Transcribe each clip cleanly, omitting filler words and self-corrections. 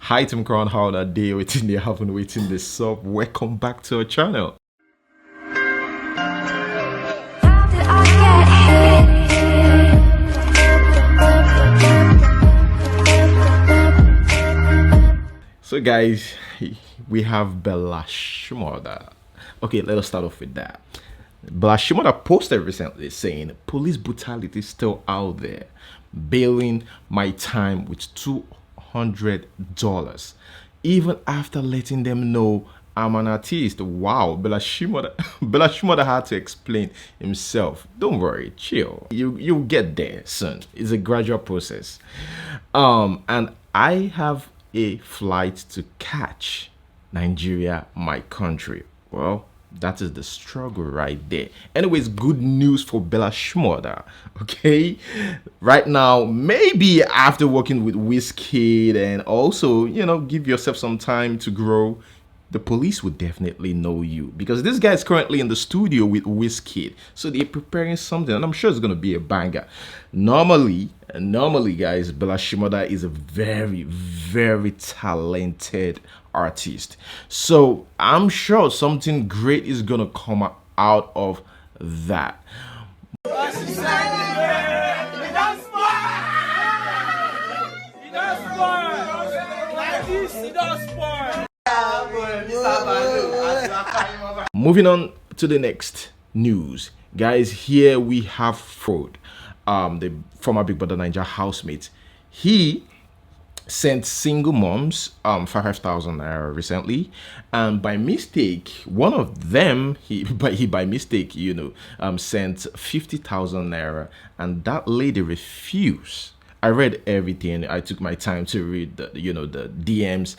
Hi, Tim Crown, how that day waiting there, haven't waiting this sub. Welcome back to our channel. So guys, we have Bella Shmurda. Okay, let us start off with that. Bella Shmurda posted recently saying, police brutality is still out there. Bailing my time with $200. Even after letting them know I'm an artist. Wow, Bella Shmurda had to explain himself. Don't worry, chill. You'll get there soon. It's a gradual process. And I have a flight to catch. Nigeria, my country. Well, that is the struggle right there. Anyways, good news for Bella Shmurda. Okay, right now, maybe after working with Wizkid and also, you know, give yourself some time to grow, the police would definitely know you, because this guy is currently in the studio with Wizkid, so they're preparing something, and I'm sure it's gonna be a banger. Normally, guys, Bella Shmurda is a very, very talented artist, so I'm sure something great is gonna come out of that. Moving on to the next news, guys. Here we have Fraud, the former Big Brother Naija housemate. He sent single moms 5,000 naira recently, and by mistake, one of them by mistake, you know, sent 50,000 naira, and that lady refused. I read everything. I took my time to read the DMs,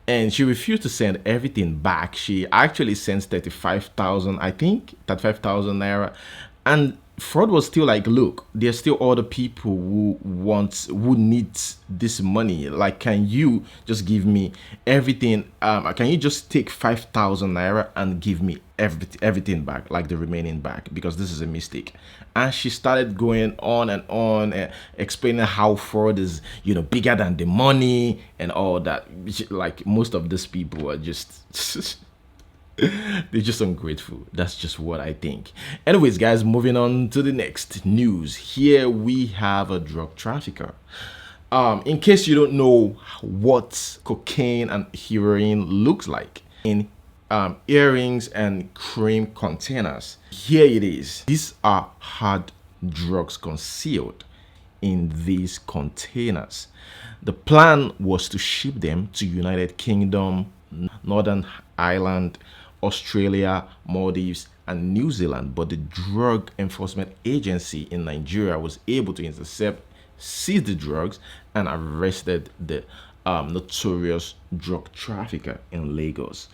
and she refused to send everything back. She actually sent 35,000, I think, 35,000 naira, and Fraud was still like, look, there's still other people who need this money. Like, can you just give me everything? Can you just take 5,000 naira and give me everything back, like the remaining back, because this is a mistake. And she started going on and on, explaining how Fraud is, you know, bigger than the money and all that. Like, most of these people are just they're just ungrateful. That's just what I think. Anyways, guys, moving on to the next news. Here we have a drug trafficker. In case you don't know what cocaine and heroin looks like in earrings and cream containers, here it is. These are hard drugs concealed in these containers. The plan was to ship them to United Kingdom, Northern Ireland, Australia, Maldives, and New Zealand, but the Drug Enforcement Agency in Nigeria was able to intercept, seize the drugs, and arrested the notorious drug trafficker in Lagos.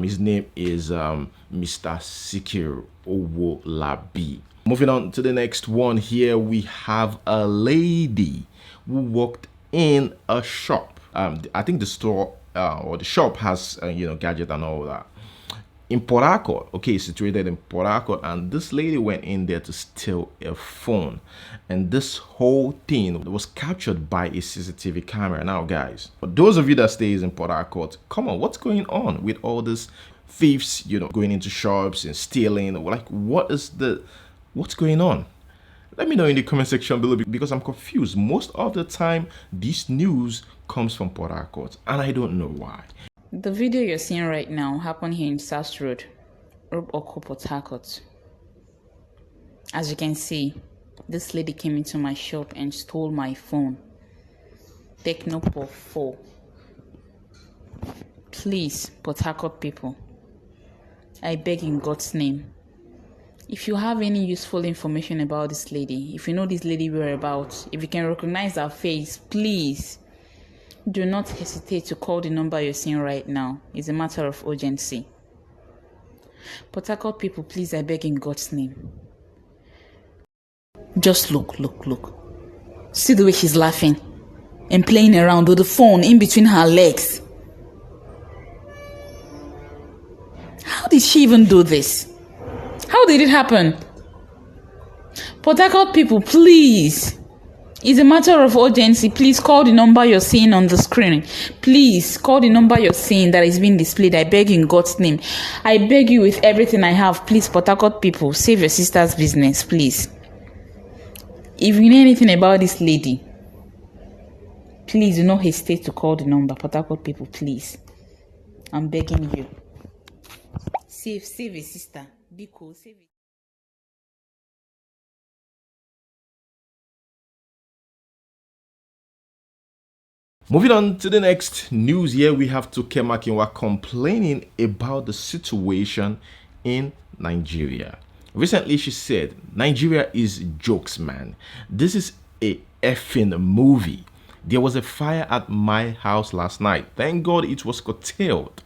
His name is Mr. Sikir Owolabi. Moving on to the next one, here we have a lady who walked in a shop. I think the store or the shop has gadget and all that, in Port Harcourt. Okay, situated in Port Harcourt, and this lady went in there to steal a phone, and this whole thing was captured by a CCTV camera. Now, guys, for those of you that stays in Port Harcourt, come on, what's going on with all these thieves, you know, going into shops and stealing? Like, what's going on? Let me know in the comment section below, because I'm confused. Most of the time, this news comes from Port Harcourt, and I don't know why. The video you're seeing right now happened here in South Road, Oko, Port Harcourt. As you can see, this lady came into my shop and stole my phone. Techno Pop 4. Please, Port Harcourt people, I beg in God's name, if you have any useful information about this lady, if you know this lady whereabouts, if you can recognize her face, please do not hesitate to call the number you're seeing right now. It's a matter of urgency. Port Harcourt people, please, I beg in God's name. Just look. See the way she's laughing and playing around with the phone in between her legs. How did she even do this? How did it happen? Port Harcourt people, please. It's a matter of urgency. Please call the number you're seeing on the screen. Please call the number you're seeing that is being displayed. I beg you in God's name. I beg you with everything I have. Please, Port Harcourt people, save your sister's business, please. If you know anything about this lady, please do not hesitate to call the number. Port Harcourt people, please. I'm begging you. Save a sister. Be cool. Save it. Moving on to the next news here, we have Toke Makinwa complaining about the situation in Nigeria. Recently, she said, Nigeria is jokes, man. This is a effing movie. There was a fire at my house last night. Thank God it was curtailed.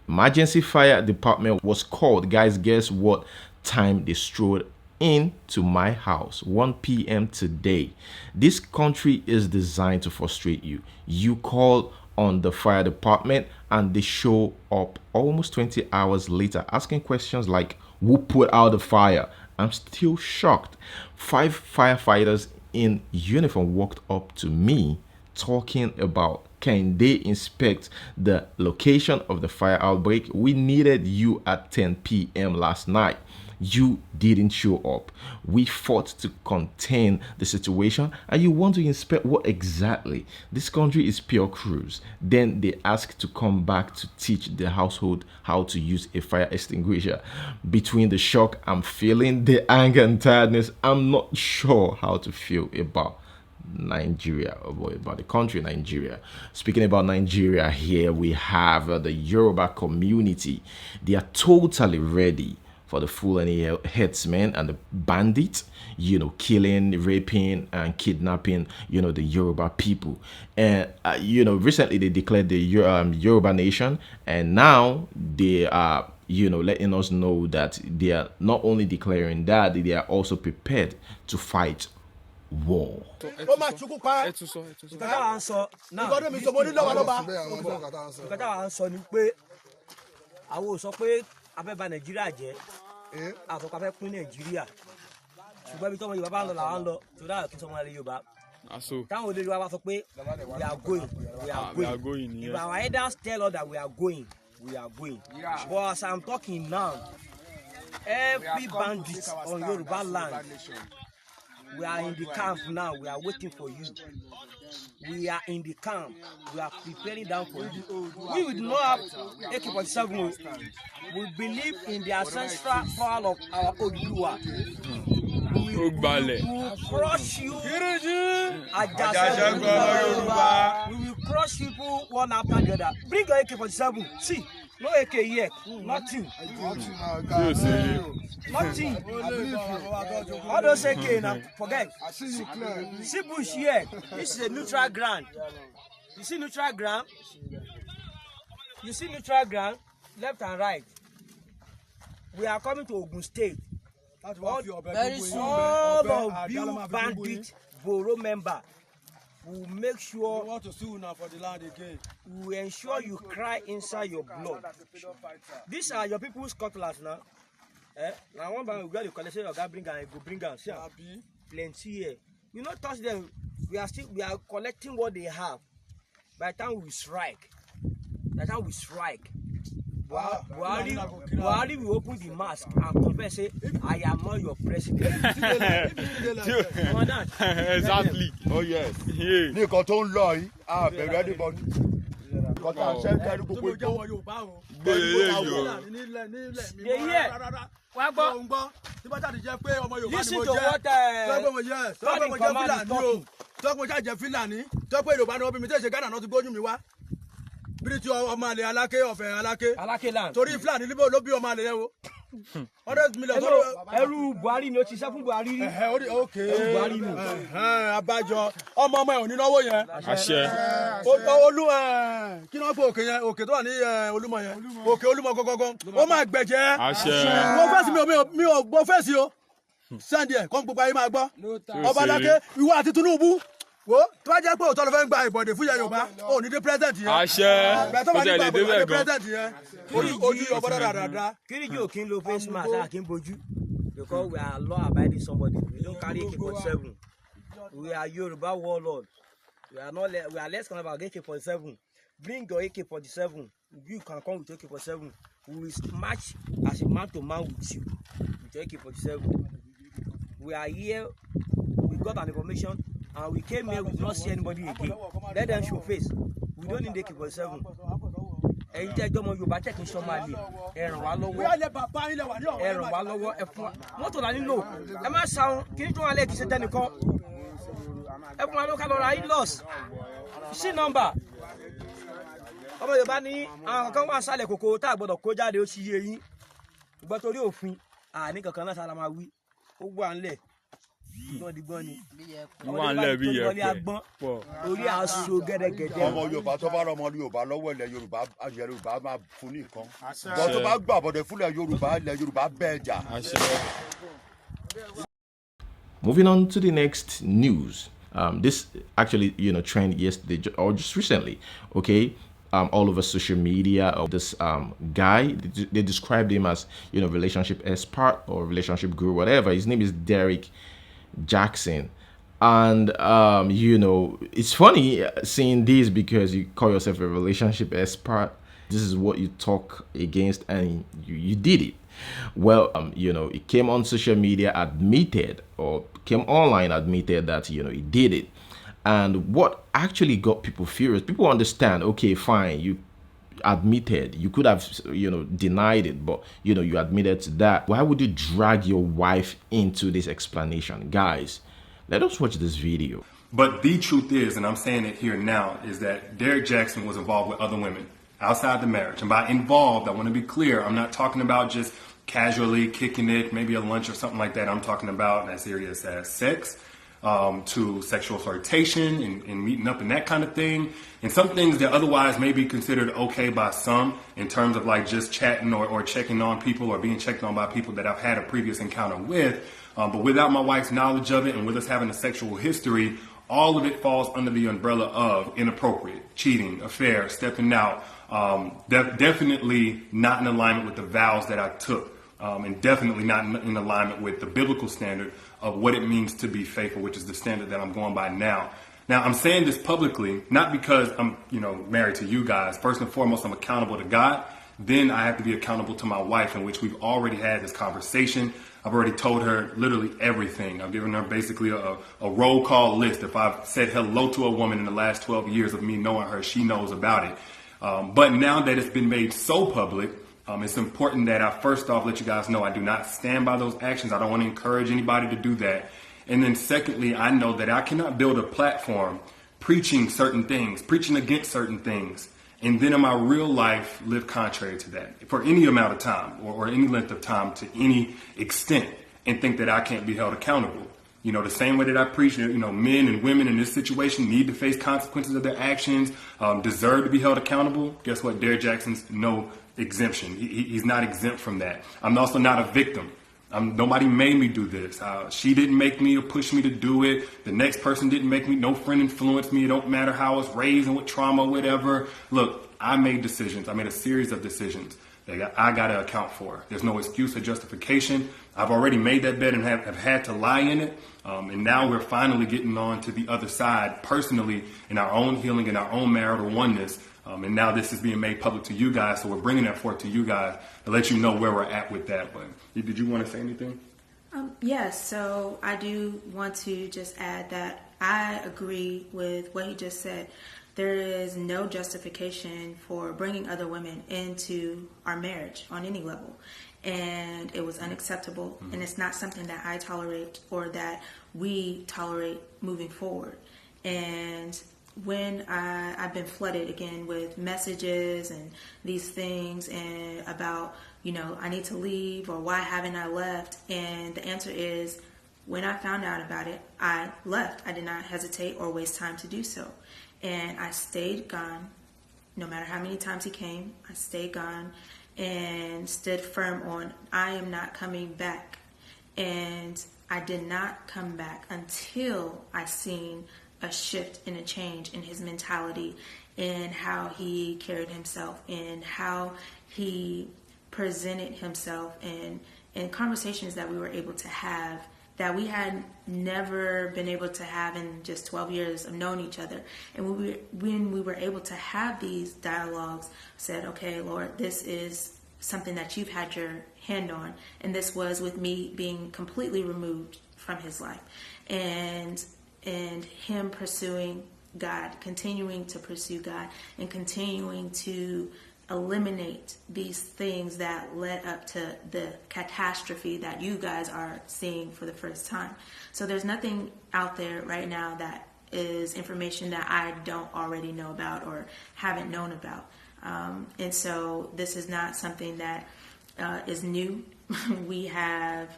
Emergency fire department was called. Guys, guess what time they strode into my house? 1 p.m. today. This country is designed to frustrate you. You call on the fire department and they show up almost 20 hours later asking questions like, who put out the fire? I'm still shocked. 5 firefighters in uniform walked up to me talking about, can they inspect the location of the fire outbreak? We needed you at 10 p.m. last night. You didn't show up. We fought to contain the situation and you want to inspect what exactly? This country is pure cruise. Then they ask to come back to teach the household how to use a fire extinguisher. Between the shock I'm feeling, the anger and tiredness, I'm not sure how to feel about Nigeria, about the country Nigeria. Speaking about Nigeria, here we have the Yoruba community. They are totally ready for the Fulani headsmen and the bandits, killing, raping, and kidnapping, the Yoruba people. And, recently they declared the Yoruba nation, and now they are, letting us know that they are not only declaring that, they are also prepared to fight war. Abẹ́bà Nàìjíríà jẹ́ àsọ̀kọ̀ afẹ́ pín Nàìjíríà ṣùgbọ́n ibi tọ́mọ Yorùbá bá ń lọ làwọn ń lọ tó dáa kí sọmọ ilẹ̀ Yorùbá táwọn olórí wa bá sọ pé we are going if our elders tell us that we are going but as I'm talking now every bandit on Yoruba land we are in the camp now, we are waiting for you. We are in the camp. We are preparing down for you. We will not have AK-47. We believe in the ancestral power of our Oduduwa. We will crush you. We will crush people one after the other. Bring your AK-47. See, no AK here. Nothing. Nothing. All those AK now, forget. See bush here. This is a neutral ground. You see neutral ground? You see neutral ground? Left and right. We are coming to Ogun State. Very soon, all of you bandit Boro member will make sure we want to sue now for the land again. We will ensure you cry inside your blood. These are your people's cutlass now. Now one by we got the collection of that bring and go bring out. Plenty here. You not touch them. We are collecting what they have. By the time we strike, Buhari will open the mask and confess, say, I am not your president. Exactly. Oh yes. Ní nǹkan tó ń lọ yìí, a bẹ̀rẹ̀ anybody. Nǹkan tá a ṣe ń kẹ́rù gbogbo ìgbó. Wá gbọ́. Listen to what tọ́gbọ́n jẹ́ Fúlàní tọ́gbọ́n Yorùbá ni wọ́n bí mi tẹ́ ṣe Ghana náà ti gbójú mi wá. Bíríti ọmọ àlè Aláké ọ̀fẹ́ Aláké land. Torí Fúlàní níbo ló bí ọmọ àlè yẹn o. 100 million. Ẹrú Buhari ni ó ti ṣe fún Buhari rí. Ẹrú Buhari ni. Abájọ ọmọ ẹ̀ ò ní náwó yẹn. Àṣẹ. Kí ni wọ́n pè òkè yẹn? Òkè tó wà ní Olúmọ yẹn. Òkè Olúmọ gọ́gọ́gọ́. Ó máa gbẹ̀jẹ̀. Àṣẹ. Mo fẹ́ sí mi ò gbọ́ fẹ́ sí o. Sunday ẹ̀ kọ́ gbogbo ayé máa gbọ́. Ọba Aláké ìwọ àti Tinubu. Wo tó bá jẹ́ pé òótọ́ ló fẹ́ gba ìbọ̀dé fún ìyá Yorùbá ò ní dé president yẹn. Àṣẹ. Bẹ́ẹ̀ tó bá ní gba ìbọ̀dé president yẹn. Ojú ọ̀bọ̀dọ̀ dáadáa. Kíríjì ò kí ń lo face mask àkí ń bojú. because we are law-abiding somebody. We don't carry AK-47. We are Yoruba warlord. We are less concerned about AK-47. Bring your AK-47. You can come with AK-47. We will match as a man-to-man with you with AK-47. We are here. We got an information, and we came here. We did not see anybody again. Let them show face. We don't need AK-47. Ẹ̀yin tẹ́ jọmọ Yorùbá tẹ́ kí n sọmọ àlè ẹ ràn wá lọ́wọ́ ẹ fún wa mọ́tò là nílò ẹ má ṣàwọn kí n tún alẹ́ kì í ṣe tẹnìkan ẹ fún wa ló ká lọ ra ilos sí nọ́mbà ọmọ Yorùbá ní àwọn kankan wà sálẹ̀ kòkó tá a gbọ́dọ̀ kó jáde ó sì yé yín ṣùgbọ́n torí òfin àní kankan náà sára máa wí ó wà ńlẹ̀ gbọ́n ni wà ńlẹ̀ bí yẹ pẹ́ orí aṣọ gẹ́gẹ́gẹ́dẹ́. ọmọ Yorùbá tó bá rọ ọmọ Yorùbá lọ́wọ́ ilẹ̀ Yorùbá máa fún ní nǹkan bọ́n tó bá gbà bọ̀dẹ̀ fúnlẹ̀ Yorùbá bẹ́ẹ̀ jà. Moving on to the next news. This actually, trend yesterday or just recently. Okay. All over social media of this guy. They described him as, relationship expert or relationship guru, whatever. His name is Derek Jackson. And, it's funny seeing this because you call yourself a relationship expert. This is what you talk against and you did it. Well, it came on social media, admitted that, he did it. And what actually got people furious, people understand, okay, fine, you admitted, you could have, denied it, but, you admitted to that. Why would you drag your wife into this explanation? Guys, let us watch this video. But the truth is, and I'm saying it here now, is that Derek Jackson was involved with other women outside the marriage. And by involved, I want to be clear, I'm not talking about just casually kicking it, maybe a lunch or something like that. I'm talking about as serious as sex, to sexual flirtation and meeting up and that kind of thing. And some things that otherwise may be considered okay by some in terms of like just chatting or checking on people or being checked on by people that I've had a previous encounter with. But without my wife's knowledge of it and with us having a sexual history, all of it falls under the umbrella of inappropriate, cheating, affair, stepping out. Definitely not in alignment with the vows that I took. And definitely not in alignment with the biblical standard of what it means to be faithful, which is the standard that I'm going by now. Now, I'm saying this publicly, not because I'm, married to you guys. First and foremost, I'm accountable to God. Then I have to be accountable to my wife, in which we've already had this conversation. I've already told her literally everything. I've given her basically a roll call list. If I've said hello to a woman in the last 12 years of me knowing her, she knows about it. But now that it's been made so public, it's important that I first off let you guys know I do not stand by those actions. I don't want to encourage anybody to do that. And then secondly, I know that I cannot build a platform preaching certain things, preaching against certain things, and then in my real life live contrary to that for any amount of time or any length of time to any extent and think that I can't be held accountable. The same way that I preach, men and women in this situation need to face consequences of their actions, deserve to be held accountable. Guess what? Derek Jackson's no exemption. He's not exempt from that. I'm also not a victim. Nobody made me do this. She didn't make me or push me to do it. The next person didn't make me. No friend influenced me. It don't matter how I was raised and what trauma, whatever. Look, I made decisions. I made a series of decisions that I got to account for. There's no excuse or justification. I've already made that bet and have had to lie in it. And now we're finally getting on to the other side personally in our own healing and our own marital oneness. And now this is being made public to you guys. So we're bringing that forth to you guys to let you know where we're at with that. But did you want to say anything? Yes. So I do want to just add that I agree with what he just said. There is no justification for bringing other women into our marriage on any level. And it was unacceptable. And it's not something that I tolerate or that we tolerate moving forward. And when I've been flooded again with messages and these things and about, I need to leave or why haven't I left? And the answer is, when I found out about it, I left. I did not hesitate or waste time to do so. And I stayed gone. No matter how many times he came, I stayed gone and stood firm on, I am not coming back. And I did not come back until I seen a shift and a change in his mentality, in how he carried himself, in how he presented himself, and and conversations that we were able to have that we had never been able to have in just 12 years of knowing each other. And when we were able to have these dialogues, said, okay, Lord, this is something that you've had your hand on. And this was with me being completely removed from his life. And him pursuing God, continuing to pursue God, and continuing to eliminate these things that led up to the catastrophe that you guys are seeing for the first time. So there's nothing out there right now that is information that I don't already know about or haven't known about. And so this is not something that is new. We have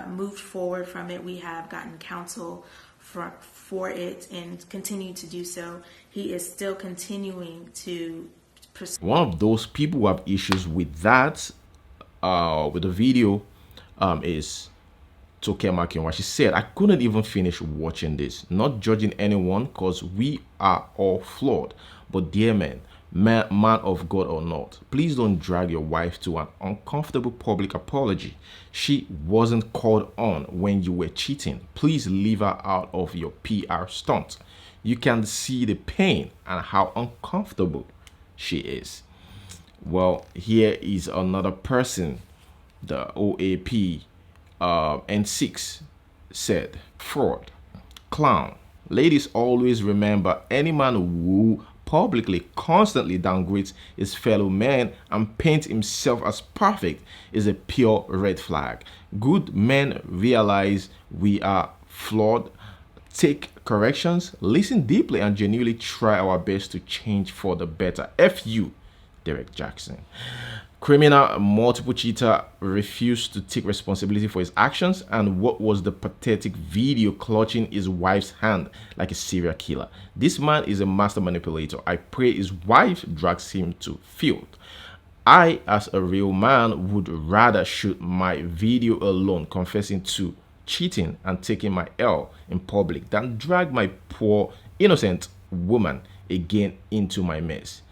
moved forward from it. We have gotten counsel for it and continue to do so. He is still continuing to pursue. One of those people who have issues with that, with the video, is Toke Makinwa. She said, I couldn't even finish watching this. Not judging anyone, because we are all flawed. But dear man of God or not, please don't drag your wife to an uncomfortable public apology. She wasn't called on when you were cheating. Please leave her out of your PR stunt. You can see the pain and how uncomfortable she is. Well, here is another person. The OAP N6 said, fraud, clown. Ladies, always remember, any man who publicly constantly downgrades his fellow man and paints himself as perfect is a pure red flag. Good men realize we are flawed, take corrections, listen deeply, and genuinely try our best to change for the better. F you, Derek Jackson. Criminal multiple cheater refused to take responsibility for his actions, and what was the pathetic video clutching his wife's hand like a serial killer. This man is a master manipulator. I pray his wife drags him to field. I, as a real man, would rather shoot my video alone confessing to cheating and taking my L in public than drag my poor innocent woman again into my mess.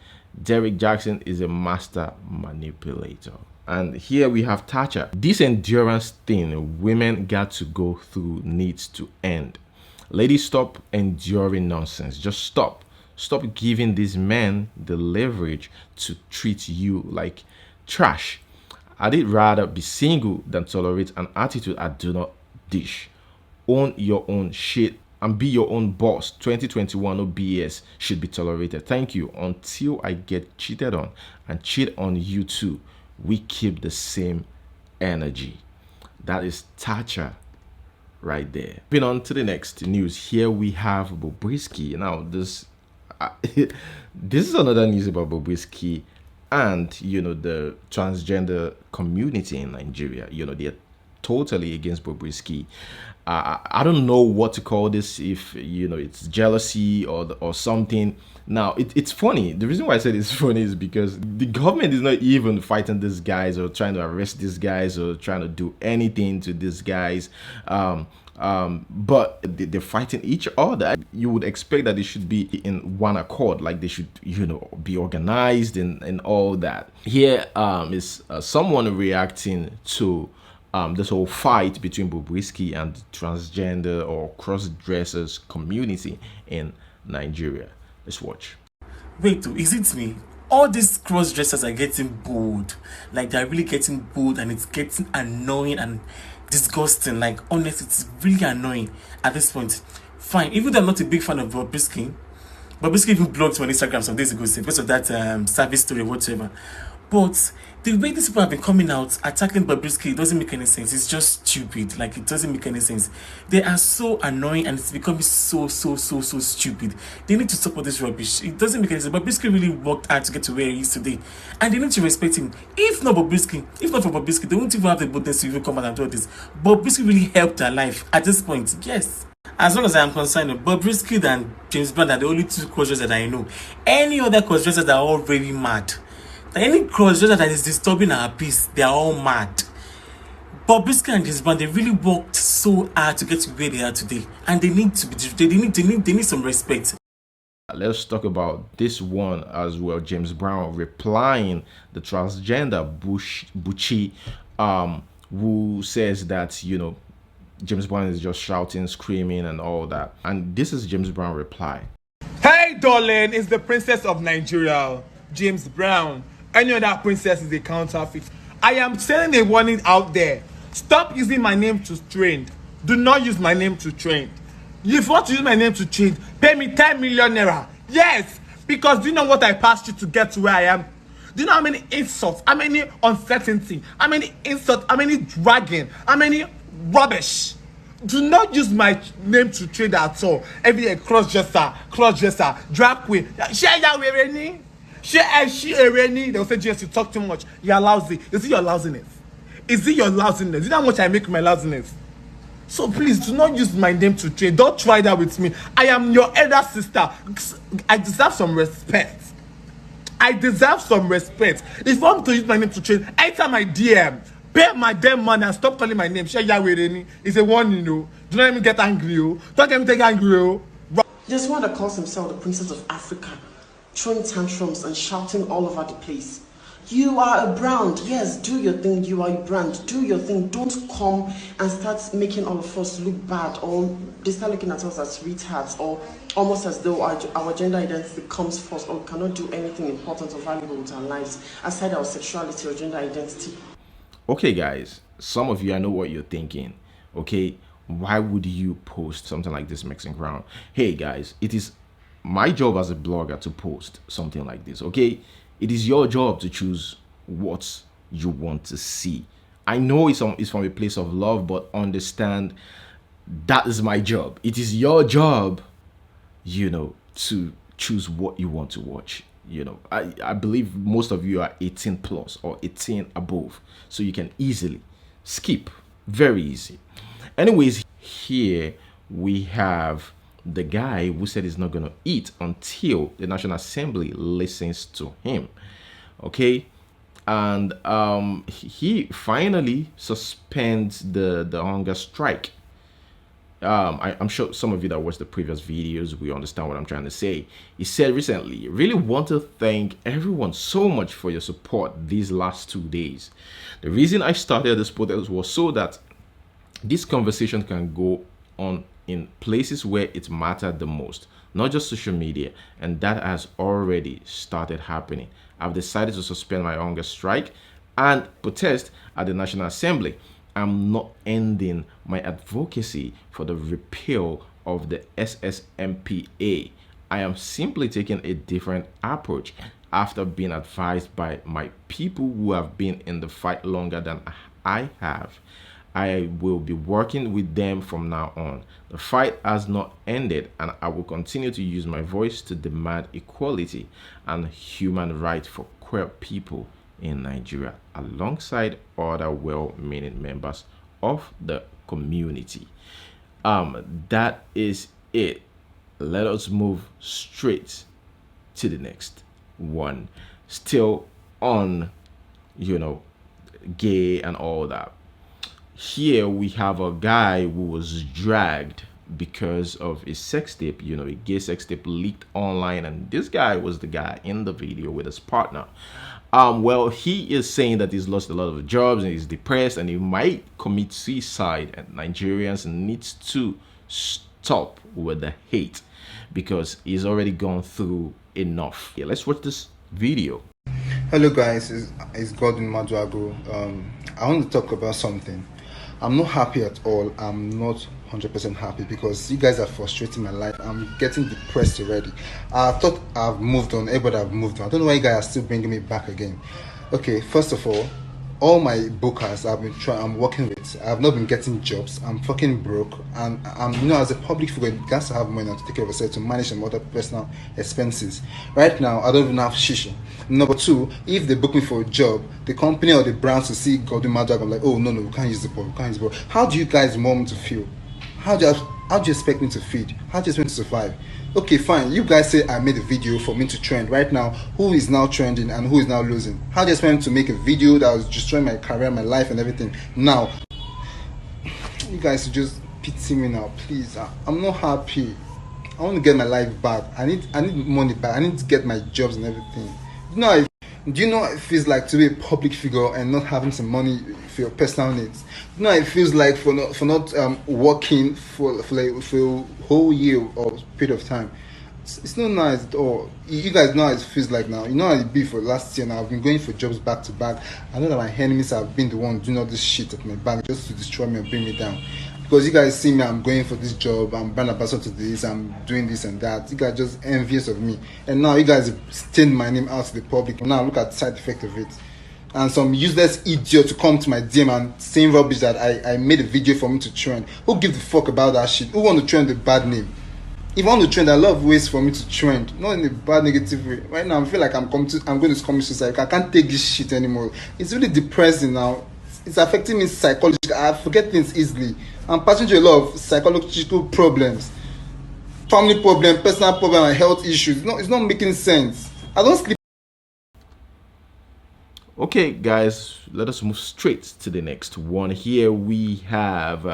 Derek Jackson is a master manipulator. And here we have Thatcher. This endurance thing women got to go through needs to end. Ladies, stop enduring nonsense. Just stop. Stop giving these men the leverage to treat you like trash. I'd rather be single than tolerate an attitude I do not dish. Own your own shit and be your own boss. 2021 no BS should be tolerated. Thank you. Until I get cheated on and cheat on you too, we keep the same energy. That is Thatcher right there. Moving on to the next news. Here we have Bobrisky. Now this this is another news about Bobrisky and the transgender community in Nigeria. They're totally against Bobrisky. I don't know what to call this, if it's jealousy or something. Now it's funny. The reason why I said it's funny is because the government is not even fighting these guys or trying to arrest these guys or trying to do anything to these guys, but they're fighting each other. You would expect that they should be in one accord, like they should be organized and all that. Here is someone reacting to this whole fight between Bobrisky and the transgender or cross-dressers community in Nigeria. Let's watch. Wait, is it me? All these cross-dressers are getting bold. Like, they're really getting bold, and it's getting annoying and disgusting. Like, honestly, it's really annoying at this point. Fine, even though I'm not a big fan of Bobrisky even blocked me on Instagram some days ago because of that service story or whatever. But the way these people have been coming out attacking Bobrisky, it doesn't make any sense. It's just stupid. Like, it doesn't make any sense. They are so annoying, and it's becoming so stupid. They need to stop all this rubbish. It doesn't make any sense. Bobrisky really worked hard to get to where he is today, and they need to respect him. If not for Bobrisky, they won't even have the boldness to even come out and do this. Bobrisky really helped their life at this point. Yes. As long as I am concerned, Bobrisky and James Brown are the only two cross-dressers that I know. Any other cross-dressers are all really mad. Any cross-dresser that is disturbing our peace, they are all mad. Bobrisky and his band, they really worked so hard to get to where they are today, and they need to be. They need some respect. Let's talk about this one as well. James Brown replying the transgender Bucci who says that, you know, James Brown is just shouting, screaming, and all that. And this is James Brown reply. Hey, darling, it's the princess of Nigeria, James Brown. Any other princess is a counterfeit. I am sending a warning out there. Stop using my name to trend. Do not use my name to trend. If you want to use my name to trend, pay me 10 million naira. Yes, because do you know what I passed you to get to where I am? Do you know how many insults, how many uncertainty, how many insults, how many dragging, how many rubbish? Do not use my name to trade at all. Every day, cross-dresser, drag queen. Share ya wearing. They'll say, Jesus, you talk too much. You're lousy. Is it your lousiness? Is it your lousiness? Do you know how much I make with my lousiness? So please, do not use my name to trade. Don't try that with me. I am your elder sister. I deserve some respect. I deserve some respect. If you want to use my name to trade, enter my DM. Pay my damn money and stop calling my name. Share Yahweh. It's a warning, you know. Do not let me get angry, oh. Don't let me take angry, oh. Just one that calls himself the Princess of Africa, throwing tantrums and shouting all over the place. You are a brand. Yes, do your thing. You are a brand. Do your thing. Don't come and start making all of us look bad, or they start looking at us as retards, or almost as though our gender identity comes first, or we cannot do anything important or valuable with our lives aside our sexuality or gender identity. Okay, guys, some of you, I know what you're thinking. Okay, why would you post something like this mixing ground? Hey, guys, it is my job as a blogger to post something like this. Okay, it is your job to choose what you want to see. I know it's from a place of love, but understand that is my job. It is your job, you know, to choose what you want to watch. You know, I believe most of you are 18 plus or 18 above, so you can easily skip. Very easy. Anyways, here we have the guy who said he's not going to eat until the National Assembly listens to him. Okay, and he finally suspends the hunger strike. I'm sure some of you that watched the previous videos will understand what I'm trying to say. He said recently, really want to thank everyone so much for your support these last 2 days. The reason I started this protest was so that this conversation can go on in places where it mattered the most, not just social media, and that has already started happening. I've decided to suspend my hunger strike and protest at the National Assembly. I'm not ending my advocacy for the repeal of the SSMPA. I am simply taking a different approach after being advised by my people who have been in the fight longer than I have. I will be working with them from now on. The fight has not ended, and I will continue to use my voice to demand equality and human rights for queer people in Nigeria, alongside other well-meaning members of the community. That is it. Let us move straight to the next one. Still on, you know, gay and all that. Here we have a guy who was dragged because of a sex tape, you know, a gay sex tape leaked online, and this guy was the guy in the video with his partner. Well, he is saying that he's lost a lot of jobs and he's depressed and he might commit suicide, and Nigerians needs to stop with the hate because he's already gone through enough. Yeah, let's watch this video. Hello guys, it's Gordon Maduago. I want to talk about something. I'm not happy at all. I'm not 100% happy because you guys are frustrating my life. I'm getting depressed already. I thought I've moved on. Everybody have moved on. I don't know why you guys are still bringing me back again. Okay, first of all my bookers I'm working with, I've not been getting jobs. I'm fucking broke, and I'm, you know, as a public figure, you guys have money now to take care of yourself, to manage some other personal expenses. Right now, I don't even have shisha. Number two, if they book me for a job, the company or the brands will see Gordon Maduago, I'm like, oh no, we can't use the board, we can't use the board. How do you guys want me to feel? How do you expect me to feed? How do you expect me to survive? Okay, fine. You guys say I made a video for me to trend. Right now, who is now trending and who is now losing? How do you expect me to make a video that was destroying my career, my life, and everything? Now, you guys just pity me now, please. I'm not happy. I want to get my life back. I need money back. I need to get my jobs and everything. You know, Do you know what it feels like to be a public figure and not having some money for your personal needs? Do you know what it feels like for not working for a whole year or period of time? It's not nice at all. You guys know how it feels like now. You know how it be for last year now. I've been going for jobs back to back. I know that my enemies have been the one doing all this shit at my back just to destroy me and bring me down. Because you guys see me, I'm going for this job, I'm brand ambassador to this, I'm doing this and that. You guys just envious of me. And now you guys stained my name out to the public. Now look at the side effect of it. And some useless idiot to come to my DM and saying rubbish that I made a video for me to trend. Who gives a fuck about that shit? Who want to trend the bad name? If I want to trend, I love ways for me to trend, not in a bad negative way. Right now, I feel like I'm going to commit suicide. I can't take this shit anymore. It's really depressing now. It's affecting me psychologically. I forget things easily. I'm passing through a lot of psychological problems, family problem, personal problem, and health issues. It's not making sense. I don't sleep. Okay, guys, let us move straight to the next one. Here we have,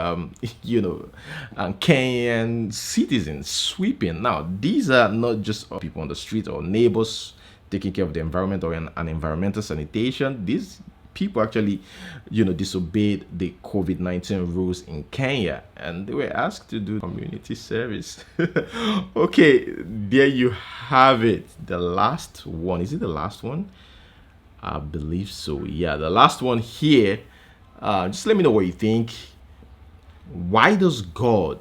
Kenyan citizens sweeping. Now, these are not just people on the street or neighbors taking care of the environment or an environmental sanitation. These people actually, disobeyed the COVID-19 rules in Kenya, and they were asked to do community service. Okay, there you have it. The last one. Is it the last one? I believe so. Yeah, the last one here. Just let me know what you think. Why does God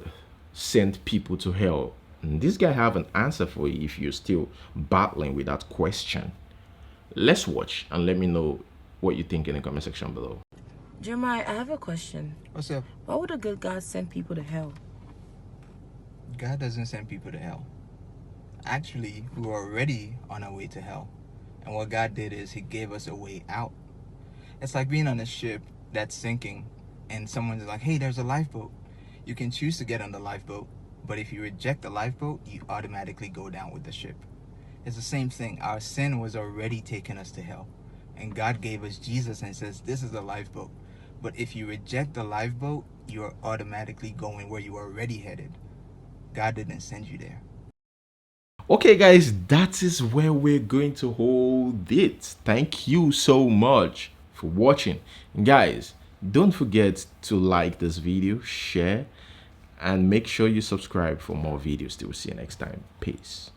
send people to hell? And this guy have an answer for you if you're still battling with that question. Let's watch and let me know what you think in the comment section below. Jeremiah, I have a question. What's up? Why would a good God send people to hell? God doesn't send people to hell. Actually, we were already on our way to hell. And what God did is he gave us a way out. It's like being on a ship that's sinking and someone's like, hey, there's a lifeboat. You can choose to get on the lifeboat, but if you reject the lifeboat, you automatically go down with the ship. It's the same thing. Our sin was already taking us to hell. And God gave us Jesus and says, this is the lifeboat. But if you reject the lifeboat, you're automatically going where you are already headed. God didn't send you there. Okay, guys, that is where we're going to hold it. Thank you so much for watching. Guys, don't forget to like this video, share, and make sure you subscribe for more videos. Till we see you next time. Peace.